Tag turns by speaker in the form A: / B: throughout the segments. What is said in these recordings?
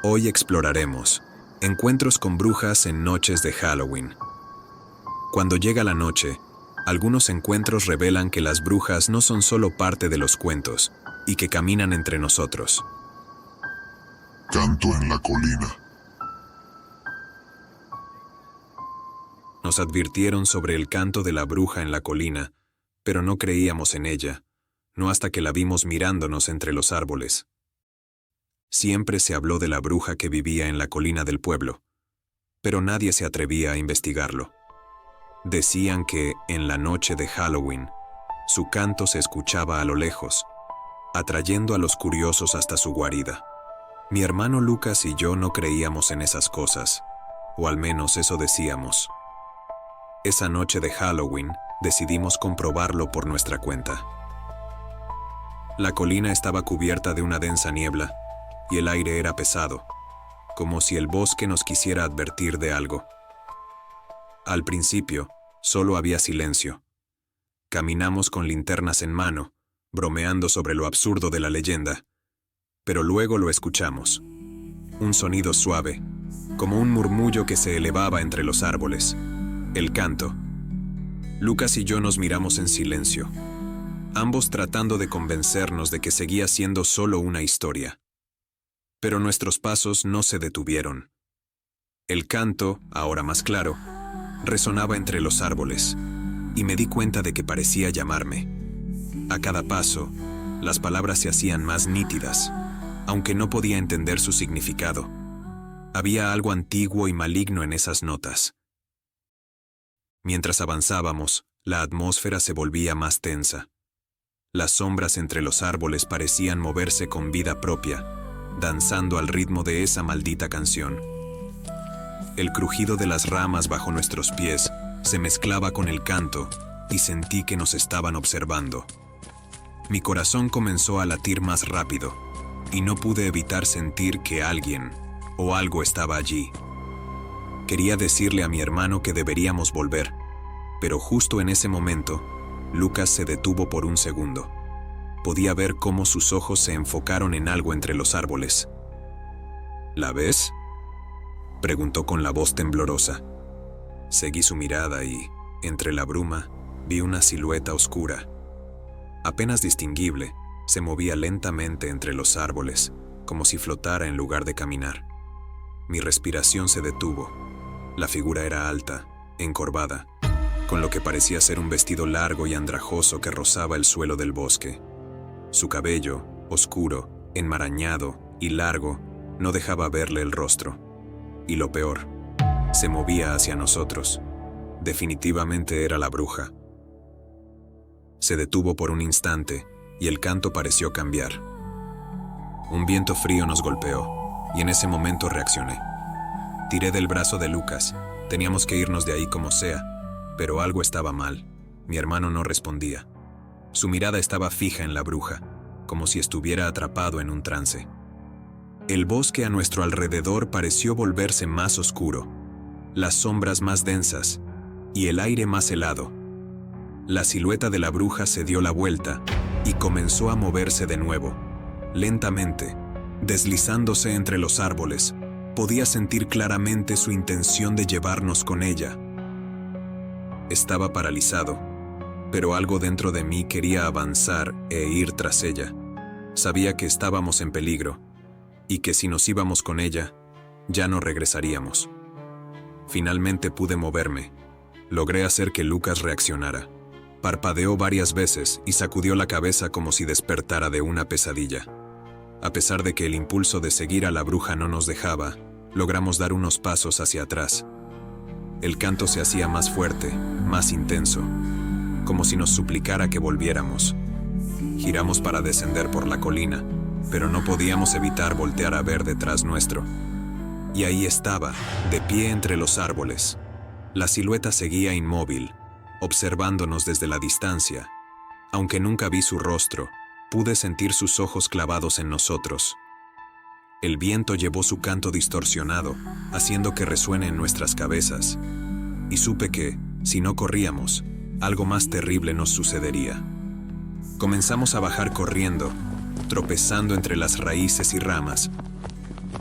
A: Hoy exploraremos encuentros con brujas en noches de Halloween. Cuando llega la noche, algunos encuentros revelan que las brujas no son solo parte de los cuentos y que caminan entre nosotros.
B: Canto en la colina.
A: Nos advirtieron sobre el canto de la bruja en la colina, pero no creíamos en ella, no hasta que la vimos mirándonos entre los árboles. Siempre se habló de la bruja que vivía en la colina del pueblo, pero nadie se atrevía a investigarlo. Decían que, en la noche de Halloween, su canto se escuchaba a lo lejos, atrayendo a los curiosos hasta su guarida. Mi hermano Lucas y yo no creíamos en esas cosas, o al menos eso decíamos. Esa noche de Halloween decidimos comprobarlo por nuestra cuenta. La colina estaba cubierta de una densa niebla, y el aire era pesado, como si el bosque nos quisiera advertir de algo. Al principio, solo había silencio. Caminamos con linternas en mano, bromeando sobre lo absurdo de la leyenda, pero luego lo escuchamos. Un sonido suave, como un murmullo que se elevaba entre los árboles. El canto. Lucas y yo nos miramos en silencio, ambos tratando de convencernos de que seguía siendo solo una historia. Pero nuestros pasos no se detuvieron. El canto, ahora más claro, resonaba entre los árboles, y me di cuenta de que parecía llamarme. A cada paso, las palabras se hacían más nítidas, aunque no podía entender su significado. Había algo antiguo y maligno en esas notas. Mientras avanzábamos, la atmósfera se volvía más tensa. Las sombras entre los árboles parecían moverse con vida propia, danzando al ritmo de esa maldita canción. El crujido de las ramas bajo nuestros pies se mezclaba con el canto y sentí que nos estaban observando. Mi corazón comenzó a latir más rápido y no pude evitar sentir que alguien o algo estaba allí. Quería decirle a mi hermano que deberíamos volver, pero justo en ese momento, Lucas se detuvo por un segundo. Podía ver cómo sus ojos se enfocaron en algo entre los árboles. ¿La ves?, preguntó con la voz temblorosa. Seguí su mirada y, entre la bruma, vi una silueta oscura. Apenas distinguible, se movía lentamente entre los árboles, como si flotara en lugar de caminar. Mi respiración se detuvo. La figura era alta, encorvada, con lo que parecía ser un vestido largo y andrajoso que rozaba el suelo del bosque. Su cabello, oscuro, enmarañado y largo, no dejaba verle el rostro. Y lo peor, se movía hacia nosotros. Definitivamente era la bruja. Se detuvo por un instante y el canto pareció cambiar. Un viento frío nos golpeó y en ese momento reaccioné. Tiré del brazo de Lucas. Teníamos que irnos de ahí como sea, pero algo estaba mal. Mi hermano no respondía. Su mirada estaba fija en la bruja, como si estuviera atrapado en un trance. El bosque a nuestro alrededor pareció volverse más oscuro, las sombras más densas y el aire más helado. La silueta de la bruja se dio la vuelta y comenzó a moverse de nuevo, lentamente, deslizándose entre los árboles. Podía sentir claramente su intención de llevarnos con ella. Estaba paralizado, pero algo dentro de mí quería avanzar e ir tras ella. Sabía que estábamos en peligro y que si nos íbamos con ella, ya no regresaríamos. Finalmente pude moverme. Logré hacer que Lucas reaccionara. Parpadeó varias veces y sacudió la cabeza como si despertara de una pesadilla. A pesar de que el impulso de seguir a la bruja no nos dejaba, logramos dar unos pasos hacia atrás. El canto se hacía más fuerte, más intenso, como si nos suplicara que volviéramos. Giramos para descender por la colina, pero no podíamos evitar voltear a ver detrás nuestro. Y ahí estaba, de pie entre los árboles. La silueta seguía inmóvil, observándonos desde la distancia. Aunque nunca vi su rostro, pude sentir sus ojos clavados en nosotros. El viento llevó su canto distorsionado, haciendo que resuene en nuestras cabezas. Y supe que, si no corríamos, algo más terrible nos sucedería. Comenzamos a bajar corriendo, tropezando entre las raíces y ramas.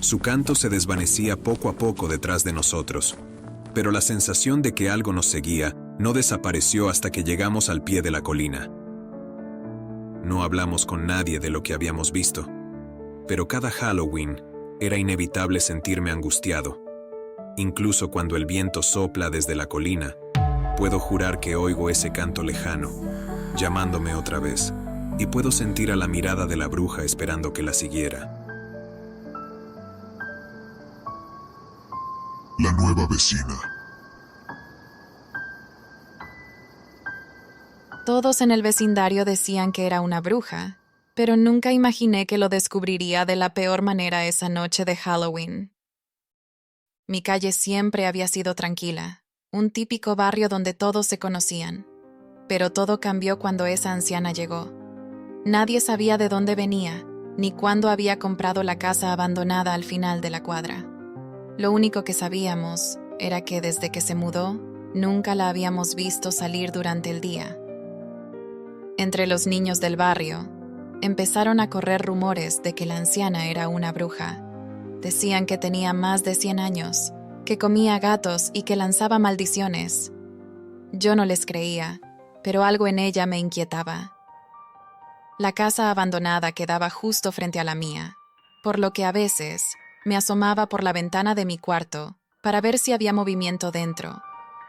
A: Su canto se desvanecía poco a poco detrás de nosotros, pero la sensación de que algo nos seguía no desapareció hasta que llegamos al pie de la colina. No hablamos con nadie de lo que habíamos visto, pero cada Halloween era inevitable sentirme angustiado. Incluso cuando el viento sopla desde la colina, puedo jurar que oigo ese canto lejano, llamándome otra vez, y puedo sentir a la mirada de la bruja esperando que la siguiera.
B: La nueva vecina.
C: Todos en el vecindario decían que era una bruja, pero nunca imaginé que lo descubriría de la peor manera esa noche de Halloween. Mi calle siempre había sido tranquila, un típico barrio donde todos se conocían. Pero todo cambió cuando esa anciana llegó. Nadie sabía de dónde venía, ni cuándo había comprado la casa abandonada al final de la cuadra. Lo único que sabíamos era que desde que se mudó, nunca la habíamos visto salir durante el día. Entre los niños del barrio, empezaron a correr rumores de que la anciana era una bruja. Decían que tenía más de 100 años, que comía gatos y que lanzaba maldiciones. Yo no les creía, pero algo en ella me inquietaba. La casa abandonada quedaba justo frente a la mía, por lo que a veces me asomaba por la ventana de mi cuarto para ver si había movimiento dentro.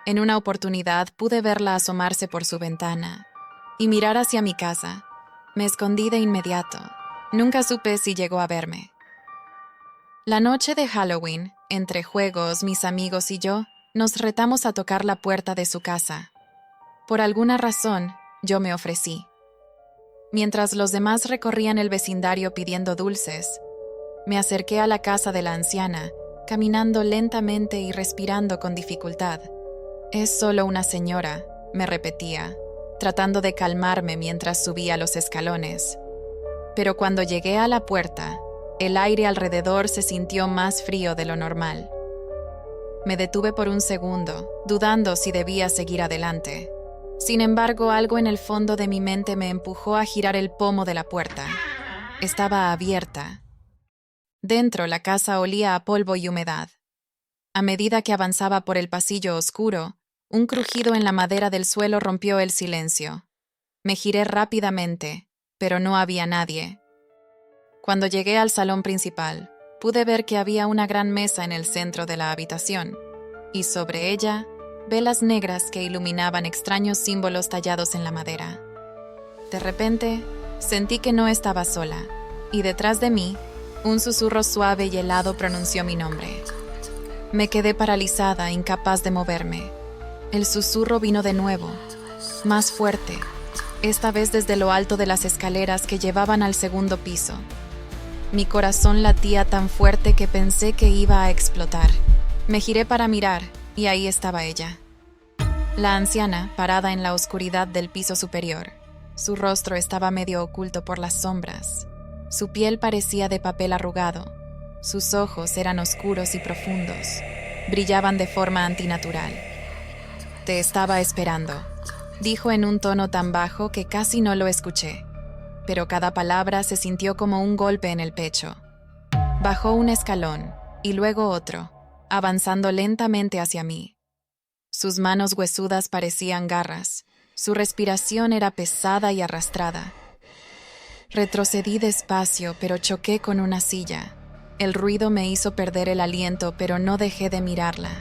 C: En una oportunidad pude verla asomarse por su ventana y mirar hacia mi casa. Me escondí de inmediato. Nunca supe si llegó a verme. La noche de Halloween, entre juegos, mis amigos y yo, nos retamos a tocar la puerta de su casa. Por alguna razón, yo me ofrecí. Mientras los demás recorrían el vecindario pidiendo dulces, me acerqué a la casa de la anciana, caminando lentamente y respirando con dificultad. «Es solo una señora», me repetía, tratando de calmarme mientras subía los escalones. Pero cuando llegué a la puerta, el aire alrededor se sintió más frío de lo normal. Me detuve por un segundo, dudando si debía seguir adelante. Sin embargo, algo en el fondo de mi mente me empujó a girar el pomo de la puerta. Estaba abierta. Dentro, la casa olía a polvo y humedad. A medida que avanzaba por el pasillo oscuro, un crujido en la madera del suelo rompió el silencio. Me giré rápidamente, pero no había nadie. Cuando llegué al salón principal, pude ver que había una gran mesa en el centro de la habitación, y sobre ella, velas negras que iluminaban extraños símbolos tallados en la madera. De repente, sentí que no estaba sola, y detrás de mí, un susurro suave y helado pronunció mi nombre. Me quedé paralizada, incapaz de moverme. El susurro vino de nuevo, más fuerte, esta vez desde lo alto de las escaleras que llevaban al segundo piso. Mi corazón latía tan fuerte que pensé que iba a explotar. Me giré para mirar, y ahí estaba ella. La anciana, parada en la oscuridad del piso superior. Su rostro estaba medio oculto por las sombras. Su piel parecía de papel arrugado. Sus ojos eran oscuros y profundos. Brillaban de forma antinatural. «Te estaba esperando», dijo en un tono tan bajo que casi no lo escuché. Pero cada palabra se sintió como un golpe en el pecho. Bajó un escalón, y luego otro, avanzando lentamente hacia mí. Sus manos huesudas parecían garras. Su respiración era pesada y arrastrada. Retrocedí despacio, pero choqué con una silla. El ruido me hizo perder el aliento, pero no dejé de mirarla.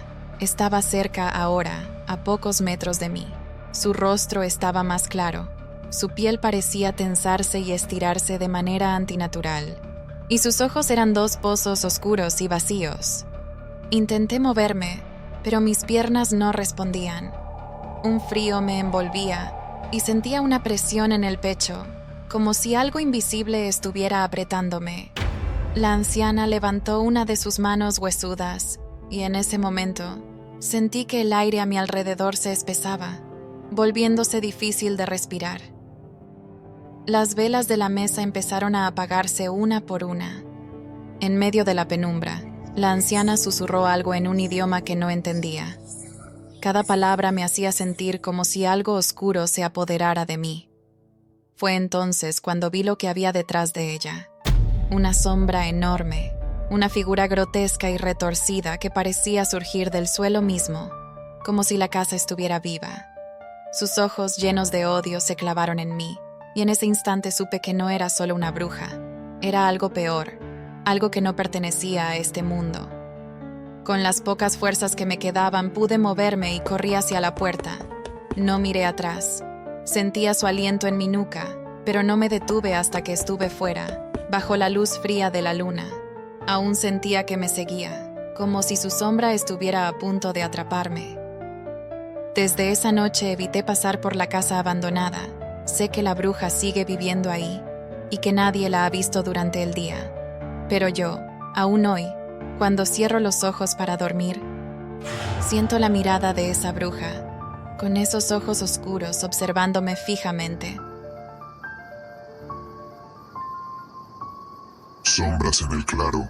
C: Estaba cerca ahora, a pocos metros de mí. Su rostro estaba más claro. Su piel parecía tensarse y estirarse de manera antinatural. Y sus ojos eran dos pozos oscuros y vacíos. Intenté moverme, pero mis piernas no respondían. Un frío me envolvía y sentía una presión en el pecho, como si algo invisible estuviera apretándome. La anciana levantó una de sus manos huesudas y en ese momento sentí que el aire a mi alrededor se espesaba, volviéndose difícil de respirar. Las velas de la mesa empezaron a apagarse una por una. En medio de la penumbra, la anciana susurró algo en un idioma que no entendía. Cada palabra me hacía sentir como si algo oscuro se apoderara de mí. Fue entonces cuando vi lo que había detrás de ella. Una sombra enorme, una figura grotesca y retorcida que parecía surgir del suelo mismo, como si la casa estuviera viva. Sus ojos llenos de odio se clavaron en mí, y en ese instante supe que no era solo una bruja, era algo peor, algo que no pertenecía a este mundo. Con las pocas fuerzas que me quedaban pude moverme y corrí hacia la puerta. No miré atrás. Sentía su aliento en mi nuca, pero no me detuve hasta que estuve fuera, bajo la luz fría de la luna. Aún sentía que me seguía, como si su sombra estuviera a punto de atraparme. Desde esa noche evité pasar por la casa abandonada. Sé que la bruja sigue viviendo ahí y que nadie la ha visto durante el día. Pero yo, aún hoy, cuando cierro los ojos para dormir, siento la mirada de esa bruja, con esos ojos oscuros observándome fijamente.
B: Sombras en el claro.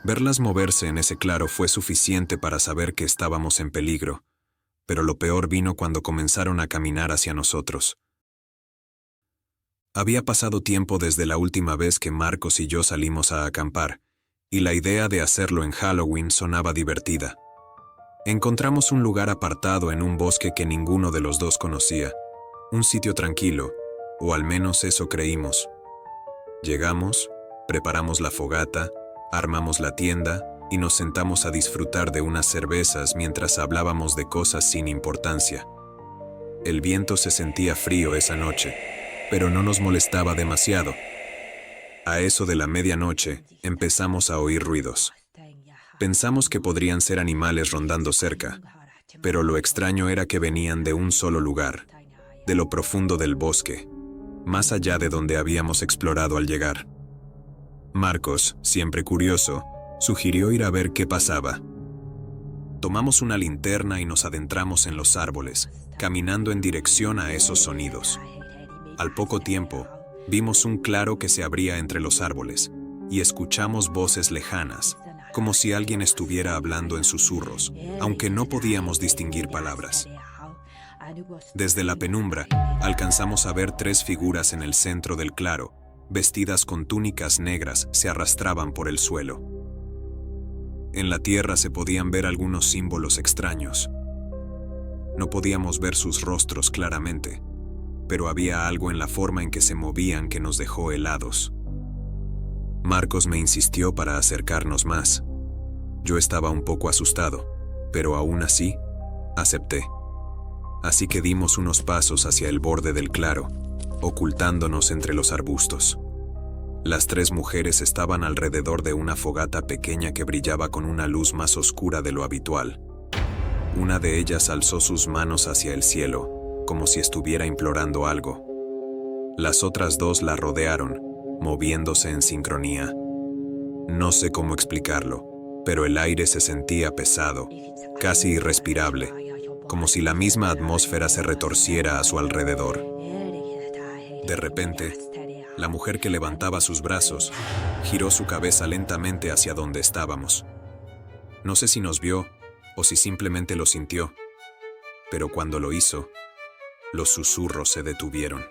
A: Verlas moverse en ese claro fue suficiente para saber que estábamos en peligro, pero lo peor vino cuando comenzaron a caminar hacia nosotros. Había pasado tiempo desde la última vez que Marcos y yo salimos a acampar, y la idea de hacerlo en Halloween sonaba divertida. Encontramos un lugar apartado en un bosque que ninguno de los dos conocía, un sitio tranquilo, o al menos eso creímos. Llegamos, preparamos la fogata, armamos la tienda y nos sentamos a disfrutar de unas cervezas mientras hablábamos de cosas sin importancia. El viento se sentía frío esa noche, pero no nos molestaba demasiado. A eso de la medianoche, empezamos a oír ruidos. Pensamos que podrían ser animales rondando cerca, pero lo extraño era que venían de un solo lugar, de lo profundo del bosque, más allá de donde habíamos explorado al llegar. Marcos, siempre curioso, sugirió ir a ver qué pasaba. Tomamos una linterna y nos adentramos en los árboles, caminando en dirección a esos sonidos. Al poco tiempo, vimos un claro que se abría entre los árboles, y escuchamos voces lejanas, como si alguien estuviera hablando en susurros, aunque no podíamos distinguir palabras. Desde la penumbra, alcanzamos a ver 3 figuras en el centro del claro, vestidas con túnicas negras, se arrastraban por el suelo. En la tierra se podían ver algunos símbolos extraños. No podíamos ver sus rostros claramente, pero había algo en la forma en que se movían que nos dejó helados. Marcos me insistió para acercarnos más. Yo estaba un poco asustado, pero aún así, acepté. Así que dimos unos pasos hacia el borde del claro, ocultándonos entre los arbustos. Las 3 mujeres estaban alrededor de una fogata pequeña que brillaba con una luz más oscura de lo habitual. Una de ellas alzó sus manos hacia el cielo, como si estuviera implorando algo. Las otras 2 la rodearon, moviéndose en sincronía. No sé cómo explicarlo, pero el aire se sentía pesado, casi irrespirable, como si la misma atmósfera se retorciera a su alrededor. De repente, la mujer que levantaba sus brazos giró su cabeza lentamente hacia donde estábamos. No sé si nos vio o si simplemente lo sintió, pero cuando lo hizo, los susurros se detuvieron.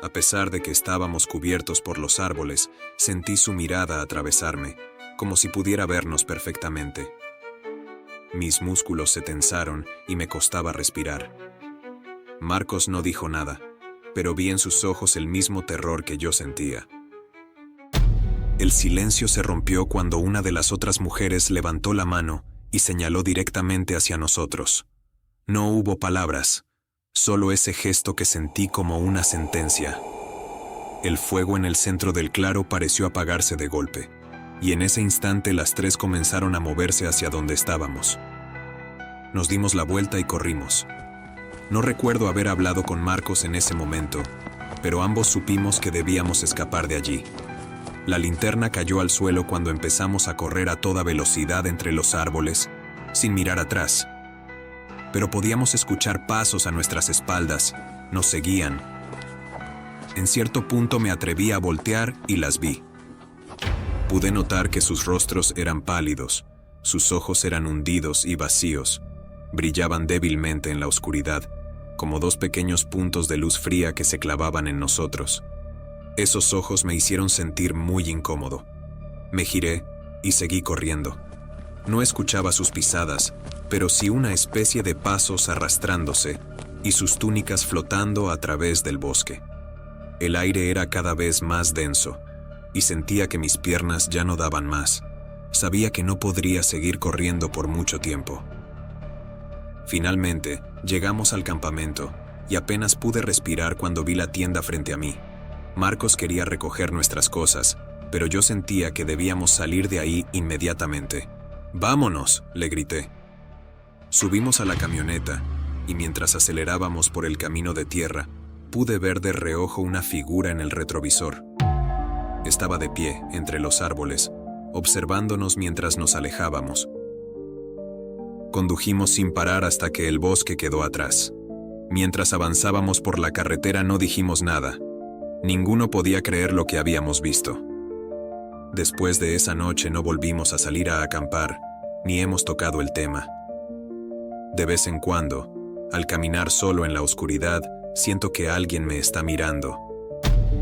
A: A pesar de que estábamos cubiertos por los árboles, sentí su mirada atravesarme, como si pudiera vernos perfectamente. Mis músculos se tensaron y me costaba respirar. Marcos no dijo nada, pero vi en sus ojos el mismo terror que yo sentía. El silencio se rompió cuando una de las otras mujeres levantó la mano y señaló directamente hacia nosotros. No hubo palabras, solo ese gesto que sentí como una sentencia. El fuego en el centro del claro pareció apagarse de golpe, y en ese instante las 3 comenzaron a moverse hacia donde estábamos. Nos dimos la vuelta y corrimos. No recuerdo haber hablado con Marcos en ese momento, pero ambos supimos que debíamos escapar de allí. La linterna cayó al suelo cuando empezamos a correr a toda velocidad entre los árboles, sin mirar atrás. Pero podíamos escuchar pasos a nuestras espaldas, nos seguían. En cierto punto me atreví a voltear y las vi. Pude notar que sus rostros eran pálidos, sus ojos eran hundidos y vacíos, brillaban débilmente en la oscuridad, como 2 pequeños puntos de luz fría que se clavaban en nosotros. Esos ojos me hicieron sentir muy incómodo. Me giré y seguí corriendo. No escuchaba sus pisadas, pero sí una especie de pasos arrastrándose y sus túnicas flotando a través del bosque. El aire era cada vez más denso y sentía que mis piernas ya no daban más. Sabía que no podría seguir corriendo por mucho tiempo. Finalmente, llegamos al campamento y apenas pude respirar cuando vi la tienda frente a mí. Marcos quería recoger nuestras cosas, pero yo sentía que debíamos salir de ahí inmediatamente. ¡Vámonos!, le grité. Subimos a la camioneta y mientras acelerábamos por el camino de tierra, pude ver de reojo una figura en el retrovisor. Estaba de pie entre los árboles, observándonos mientras nos alejábamos. Condujimos sin parar hasta que el bosque quedó atrás. Mientras avanzábamos por la carretera no dijimos nada. Ninguno podía creer lo que habíamos visto. Después de esa noche no volvimos a salir a acampar, ni hemos tocado el tema. De vez en cuando, al caminar solo en la oscuridad, siento que alguien me está mirando,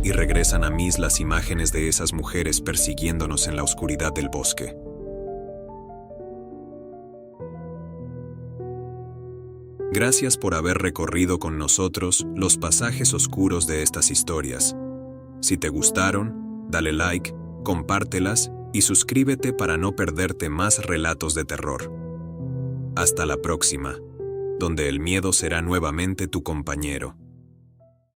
A: y regresan a mí las imágenes de esas mujeres persiguiéndonos en la oscuridad del bosque. Gracias por haber recorrido con nosotros los pasajes oscuros de estas historias. Si te gustaron, dale like, compártelas y suscríbete para no perderte más relatos de terror. Hasta la próxima, donde el miedo será nuevamente tu compañero.